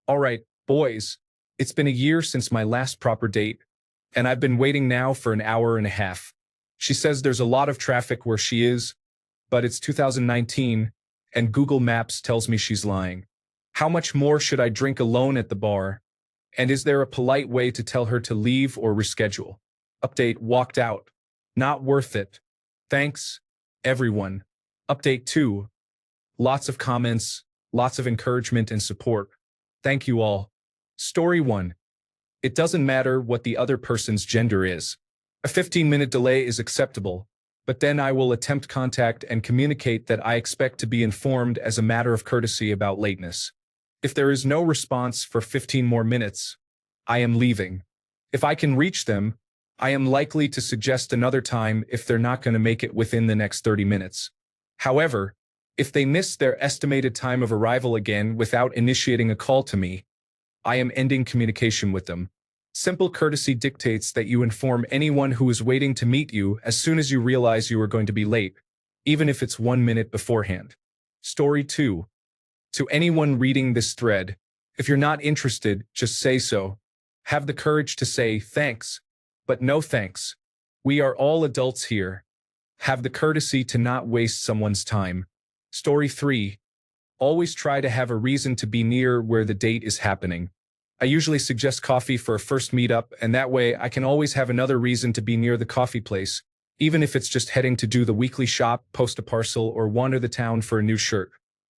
All right, boys, it's been a year since my last proper date, and I've been waiting now for an hour and a half. She says there's a lot of traffic where she is, but it's 2019, and Google Maps tells me she's lying. How much more should I drink alone at the bar? And is there a polite way to tell her to leave or reschedule? Update walked out. Not worth it. Thanks, everyone. Update 2. Lots of comments, lots of encouragement and support. Thank you all. Story 1. It doesn't matter what the other person's gender is. A 15-minute delay is acceptable, but then I will attempt contact and communicate that I expect to be informed as a matter of courtesy about lateness. If there is no response for 15 more minutes, I am leaving. If I can reach them, I am likely to suggest another time if they're not going to make it within the next 30 minutes. However, if they miss their estimated time of arrival again without initiating a call to me, I am ending communication with them. Simple courtesy dictates that you inform anyone who is waiting to meet you as soon as you realize you are going to be late, even if it's 1 minute beforehand. Story 2. To anyone reading this thread, if you're not interested, just say so. Have the courage to say thanks, but no thanks. We are all adults here. Have the courtesy to not waste someone's time. Story 3. Always try to have a reason to be near where the date is happening. I usually suggest coffee for a first meetup, and that way I can always have another reason to be near the coffee place, even if it's just heading to do the weekly shop, post a parcel, or wander the town for a new shirt.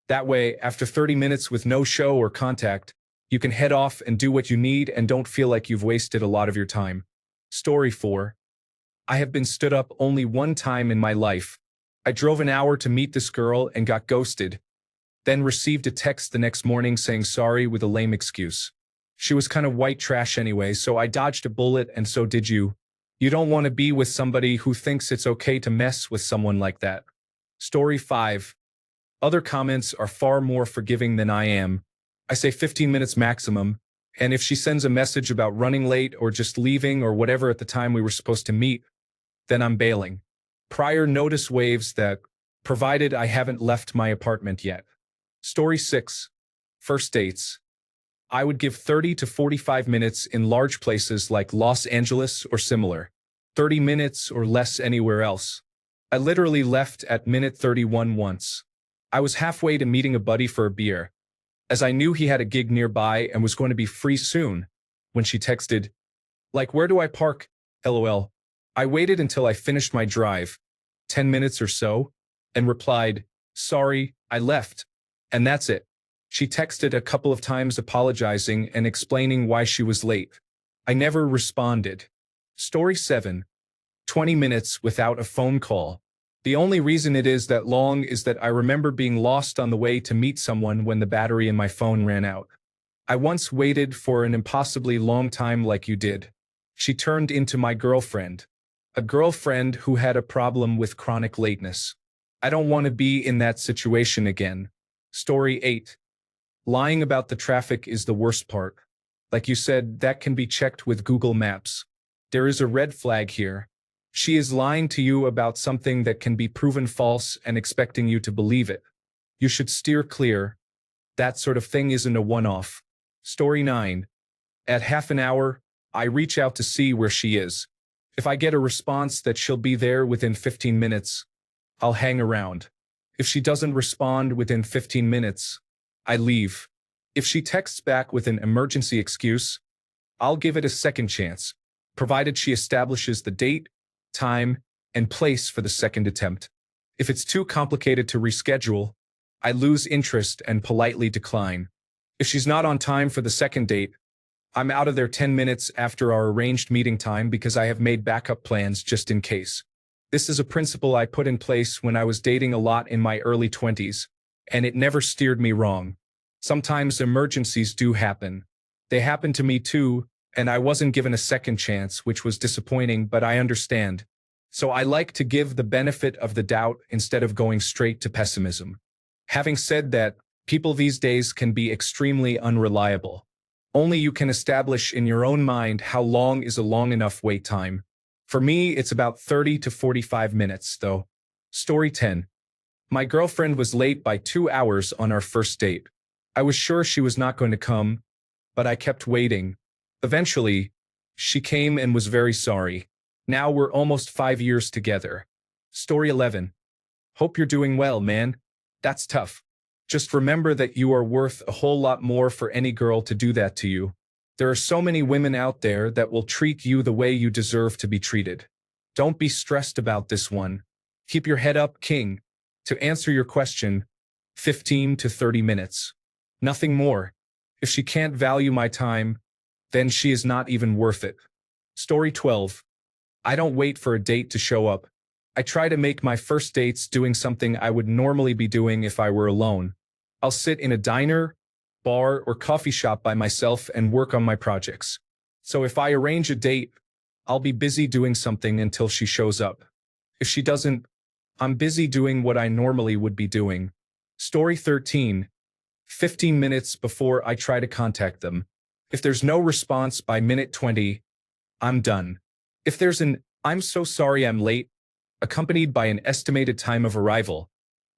That way, after 30 minutes with no show or contact, you can head off and do what you need and don't feel like you've wasted a lot of your time. Story 4. I have been stood up only one time in my life. I drove an hour to meet this girl and got ghosted, then received a text the next morning saying sorry with a lame excuse. She was kind of white trash anyway, so I dodged a bullet, and so did you. You don't want to be with somebody who thinks it's okay to mess with someone like that. Story 5. Other comments are far more forgiving than I am. I say 15 minutes maximum, and if she sends a message about running late or just leaving or whatever at the time we were supposed to meet, then I'm bailing. Prior notice waives that, provided I haven't left my apartment yet. Story 6. First dates. I would give 30 to 45 minutes in large places like Los Angeles or similar. 30 minutes or less anywhere else. I literally left at minute 31 once. I was halfway to meeting a buddy for a beer, as I knew he had a gig nearby and was going to be free soon, when she texted, like, where do I park? LOL. I waited until I finished my drive, 10 minutes or so, and replied, sorry, I left. And that's it. She texted a couple of times apologizing and explaining why she was late. I never responded. Story 7. 20 minutes without a phone call. The only reason it is that long is that I remember being lost on the way to meet someone when the battery in my phone ran out. I once waited for an impossibly long time like you did. She turned into my girlfriend. A girlfriend who had a problem with chronic lateness. I don't want to be in that situation again. Story 8. Lying about the traffic is the worst part. Like you said, that can be checked with Google Maps. There is a red flag here. She is lying to you about something that can be proven false and expecting you to believe it. You should steer clear. That sort of thing isn't a one-off. Story 9. At half an hour, I reach out to see where she is. If I get a response that she'll be there within 15 minutes, I'll hang around. If she doesn't respond within 15 minutes, I leave. If she texts back with an emergency excuse, I'll give it a second chance, provided she establishes the date, time, and place for the second attempt. If it's too complicated to reschedule, I lose interest and politely decline. If she's not on time for the second date, I'm out of there 10 minutes after our arranged meeting time because I have made backup plans just in case. This is a principle I put in place when I was dating a lot in my early 20s, and it never steered me wrong. Sometimes emergencies do happen. They happened to me too, and I wasn't given a second chance, which was disappointing, but I understand. So I like to give the benefit of the doubt instead of going straight to pessimism. Having said that, people these days can be extremely unreliable. Only you can establish in your own mind how long is a long enough wait time. For me, it's about 30 to 45 minutes, though. Story 10. My girlfriend was late by 2 hours on our first date. I was sure she was not going to come, but I kept waiting. Eventually, she came and was very sorry. Now we're almost 5 years together. Story 11. Hope you're doing well, man. That's tough. Just remember that you are worth a whole lot more for any girl to do that to you. There are so many women out there that will treat you the way you deserve to be treated. Don't be stressed about this one. Keep your head up, King. To answer your question, 15 to 30 minutes. Nothing more. If she can't value my time, then she is not even worth it. Story 12. I don't wait for a date to show up. I try to make my first dates doing something I would normally be doing if I were alone. I'll sit in a diner, bar, or coffee shop by myself and work on my projects. So if I arrange a date, I'll be busy doing something until she shows up. If she doesn't, I'm busy doing what I normally would be doing. Story 13. 15 minutes before I try to contact them. If there's no response by minute 20, I'm done. If there's an "I'm so sorry I'm late," accompanied by an estimated time of arrival,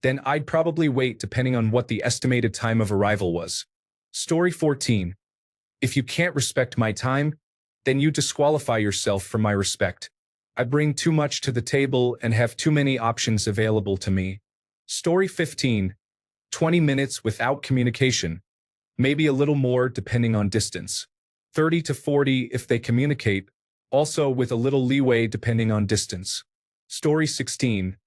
then I'd probably wait depending on what the estimated time of arrival was. Story 14. If you can't respect my time, then you disqualify yourself from my respect. I bring too much to the table and have too many options available to me. Story 15. 20 minutes without communication. Maybe a little more depending on distance. 30 to 40 if they communicate, also with a little leeway depending on distance. Story 16.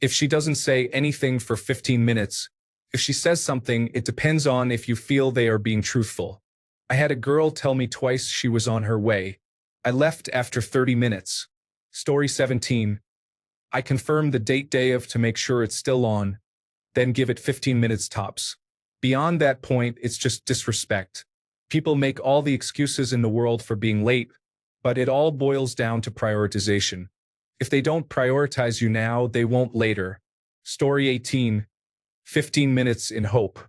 If she doesn't say anything for 15 minutes, if she says something, it depends on if you feel they are being truthful. I had a girl tell me twice she was on her way. I left after 30 minutes. Story 17. I confirm the date day of to make sure it's still on, then give it 15 minutes tops. Beyond that point, it's just disrespect. People make all the excuses in the world for being late, but it all boils down to prioritization. If they don't prioritize you now, they won't later. Story 18. 15 minutes in hope.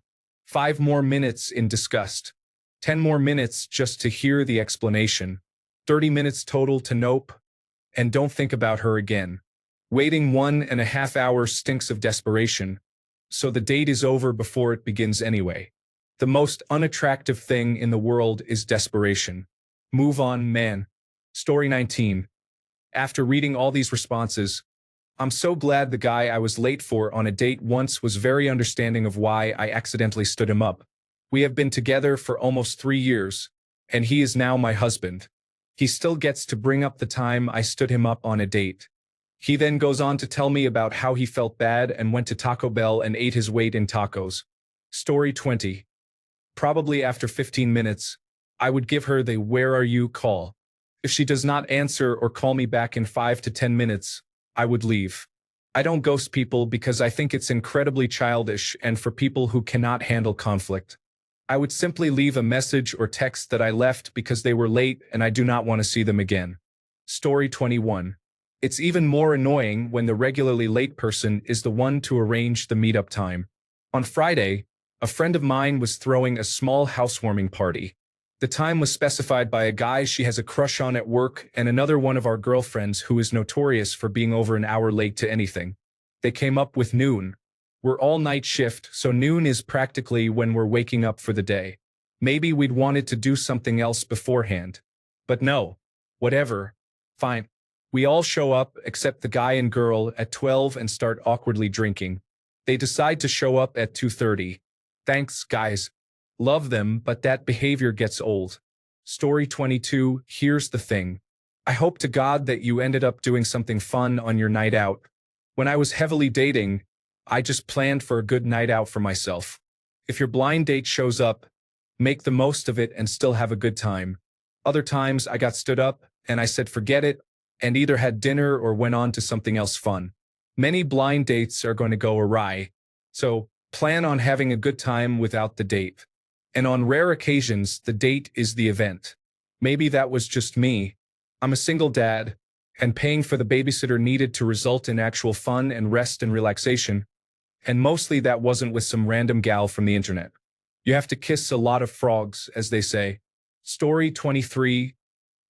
5 more minutes in disgust. 10 more minutes just to hear the explanation. 30 minutes total to nope, and don't think about her again. Waiting 1.5 hours stinks of desperation, so the date is over before it begins anyway. The most unattractive thing in the world is desperation. Move on, man. Story 19. After reading all these responses, I'm so glad the guy I was late for on a date once was very understanding of why I accidentally stood him up. We have been together for almost 3 years, and he is now my husband. He still gets to bring up the time I stood him up on a date. He then goes on to tell me about how he felt bad and went to Taco Bell and ate his weight in tacos. Story 20. Probably after 15 minutes, I would give her the "where are you" call. If she does not answer or call me back in 5 to 10 minutes, I would leave. I don't ghost people because I think it's incredibly childish and for people who cannot handle conflict. I would simply leave a message or text that I left because they were late and I do not want to see them again. Story 21. It's even more annoying when the regularly late person is the one to arrange the meetup time. On Friday, a friend of mine was throwing a small housewarming party. The time was specified by a guy she has a crush on at work and another one of our girlfriends who is notorious for being over an hour late to anything. They came up with noon. We're all night shift, so noon is practically when we're waking up for the day. Maybe we'd wanted to do something else beforehand. But no. Whatever. Fine. We all show up except the guy and girl at 12 and start awkwardly drinking. They decide to show up at 2:30. Thanks, guys. Love them, but that behavior gets old. Story 22. Here's the thing. I hope to God that you ended up doing something fun on your night out. When I was heavily dating, I just planned for a good night out for myself. If your blind date shows up, make the most of it and still have a good time. Other times I got stood up and I said forget it and either had dinner or went on to something else fun. Many blind dates are going to go awry, so plan on having a good time without the date. And on rare occasions, the date is the event. Maybe that was just me. I'm a single dad, and paying for the babysitter needed to result in actual fun and rest and relaxation. And mostly that wasn't with some random gal from the internet. You have to kiss a lot of frogs, as they say. Story 23.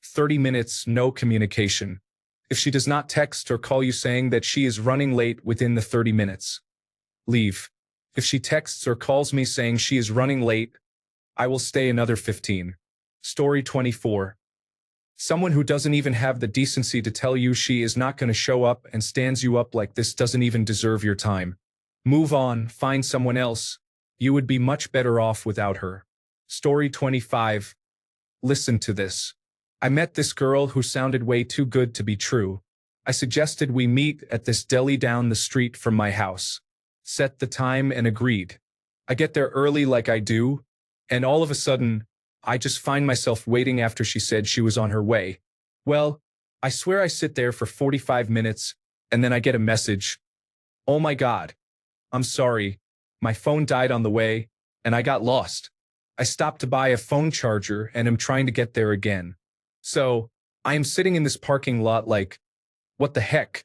30 minutes, no communication. If she does not text or call you saying that she is running late within the 30 minutes, leave. If she texts or calls me saying she is running late, I will stay another 15. Story 24. Someone who doesn't even have the decency to tell you she is not going to show up and stands you up like this doesn't even deserve your time. Move on, find someone else. You would be much better off without her. Story 25. Listen to this. I met this girl who sounded way too good to be true. I suggested we meet at this deli down the street from my house. Set the time and agreed. I get there early like I do, and all of a sudden, I just find myself waiting after she said she was on her way. Well, I swear I sit there for 45 minutes, and then I get a message. Oh my God. I'm sorry. My phone died on the way, and I got lost. I stopped to buy a phone charger and am trying to get there again. So, I am sitting in this parking lot like, what the heck?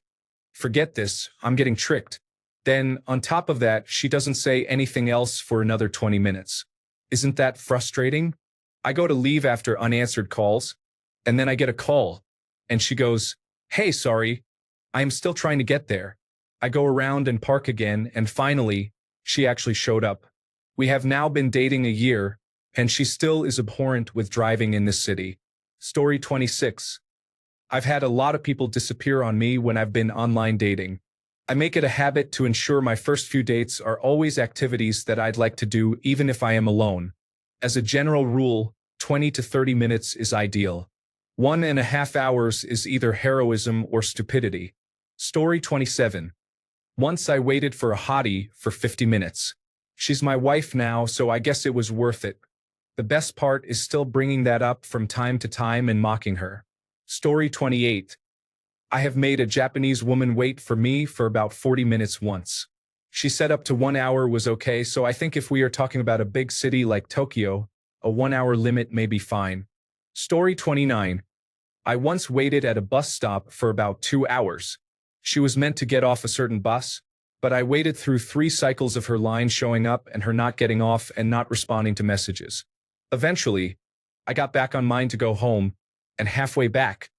Forget this, I'm getting tricked. Then, on top of that, she doesn't say anything else for another 20 minutes. Isn't that frustrating? I go to leave after unanswered calls, and then I get a call, and she goes, hey, sorry, I am still trying to get there. I go around and park again, and finally, she actually showed up. We have now been dating a year, and she still is abhorrent with driving in this city. Story 26. I've had a lot of people disappear on me when I've been online dating. I make it a habit to ensure my first few dates are always activities that I'd like to do even if I am alone. As a general rule, 20 to 30 minutes is ideal. 1.5 hours is either heroism or stupidity. Story 27. Once I waited for a hottie for 50 minutes. She's my wife now, so I guess it was worth it. The best part is still bringing that up from time to time and mocking her. Story 28. I have made a Japanese woman wait for me for about 40 minutes once. She said up to 1 hour was okay, so I think if we are talking about a big city like Tokyo, a 1 hour limit may be fine. Story 29. I once waited at a bus stop for about 2 hours. She was meant to get off a certain bus, but I waited through 3 cycles of her line showing up and her not getting off and not responding to messages. Eventually, I got back on mine to go home, and halfway back,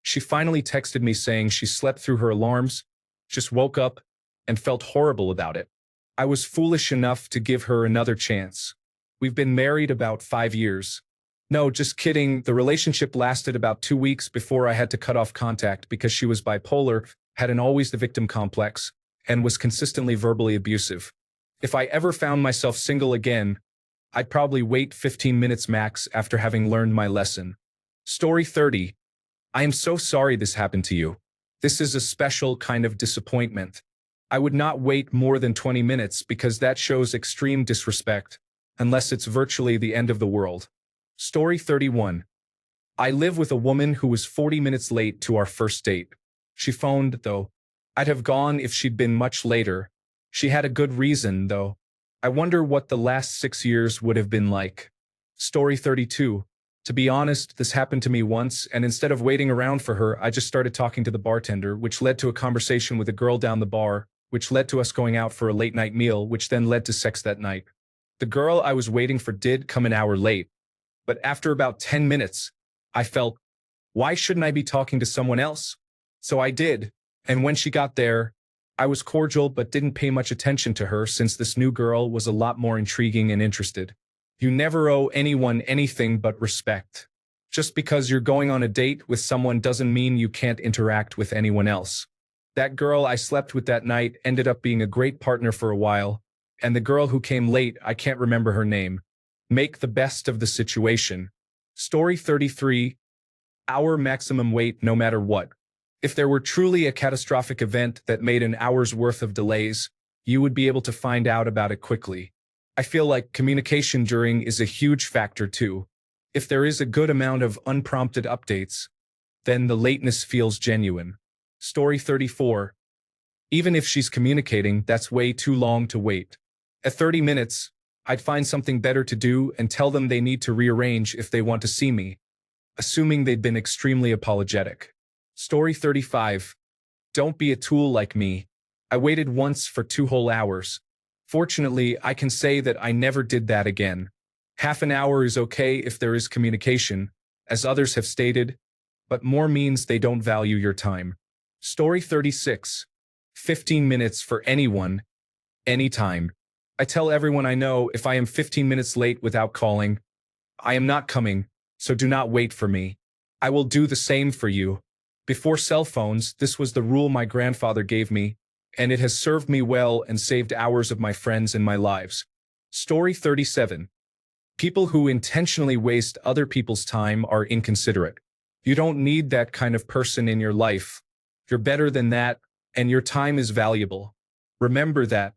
she finally texted me saying she slept through her alarms, just woke up, and felt horrible about it. I was foolish enough to give her another chance. We've been married about 5 years. No, just kidding. The relationship lasted about 2 weeks before I had to cut off contact because she was bipolar, had an always the victim complex, and was consistently verbally abusive. If I ever found myself single again, I'd probably wait 15 minutes max after having learned my lesson. Story 30. I am so sorry this happened to you. This is a special kind of disappointment. I would not wait more than 20 minutes because that shows extreme disrespect, unless it's virtually the end of the world. Story 31. I live with a woman who was 40 minutes late to our first date. She phoned, though. I'd have gone if she'd been much later. She had a good reason, though. I wonder what the last 6 years would have been like. Story 32. To be honest, this happened to me once, and instead of waiting around for her, I just started talking to the bartender, which led to a conversation with a girl down the bar, which led to us going out for a late-night meal, which then led to sex that night. The girl I was waiting for did come an hour late, but after about 10 minutes, I felt, why shouldn't I be talking to someone else? So I did, and when she got there, I was cordial but didn't pay much attention to her since this new girl was a lot more intriguing and interested. You never owe anyone anything but respect. Just because you're going on a date with someone doesn't mean you can't interact with anyone else. That girl I slept with that night ended up being a great partner for a while, and the girl who came late, I can't remember her name. Make the best of the situation. Story 33. Hour maximum wait no matter what. If there were truly a catastrophic event that made an hour's worth of delays, you would be able to find out about it quickly. I feel like communication during is a huge factor too. If there is a good amount of unprompted updates, then the lateness feels genuine. Story 34. Even if she's communicating, that's way too long to wait. At 30 minutes, I'd find something better to do and tell them they need to rearrange if they want to see me, assuming they'd been extremely apologetic. Story 35. Don't be a tool like me. I waited once for 2 whole hours. Fortunately, I can say that I never did that again. Half an hour is okay if there is communication, as others have stated, but more means they don't value your time. Story 36. 15 minutes for anyone, anytime. I tell everyone I know if I am 15 minutes late without calling, I am not coming, so do not wait for me. I will do the same for you. Before cell phones, this was the rule my grandfather gave me, and it has served me well and saved hours of my friends and my lives. Story 37. People who intentionally waste other people's time are inconsiderate. You don't need that kind of person in your life. You're better than that, and your time is valuable. Remember that.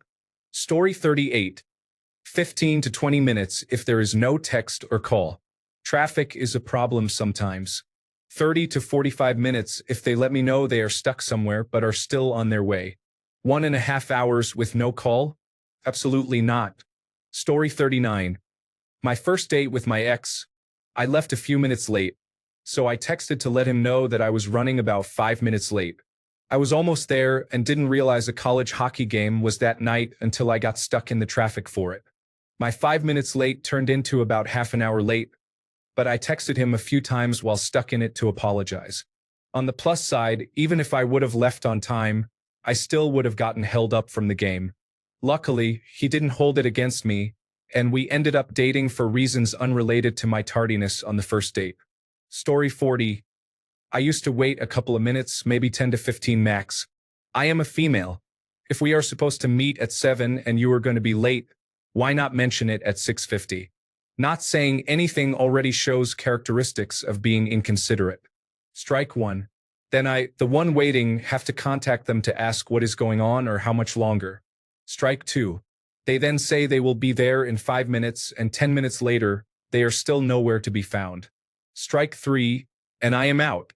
Story 38. 15 to 20 minutes if there is no text or call. Traffic is a problem sometimes. 30 to 45 minutes if they let me know they are stuck somewhere but are still on their way. 1.5 hours with no call? Absolutely not. Story 39. My first date with my ex. I left a few minutes late, so I texted to let him know that I was running about 5 minutes late. I was almost there and didn't realize a college hockey game was that night until I got stuck in the traffic for it. My 5 minutes late turned into about half an hour late, but I texted him a few times while stuck in it to apologize. On the plus side, even if I would have left on time, I still would have gotten held up from the game. Luckily, he didn't hold it against me, and we ended up dating for reasons unrelated to my tardiness on the first date. Story 40. I used to wait a couple of minutes, maybe 10 to 15 max. I am a female. If we are supposed to meet at 7 and you are going to be late, why not mention it at 6:50? Not saying anything already shows characteristics of being inconsiderate. Strike 1. Then the one waiting, have to contact them to ask what is going on or how much longer. Strike 2. They then say they will be there in 5 minutes and 10 minutes later, they are still nowhere to be found. Strike 3, and I am out.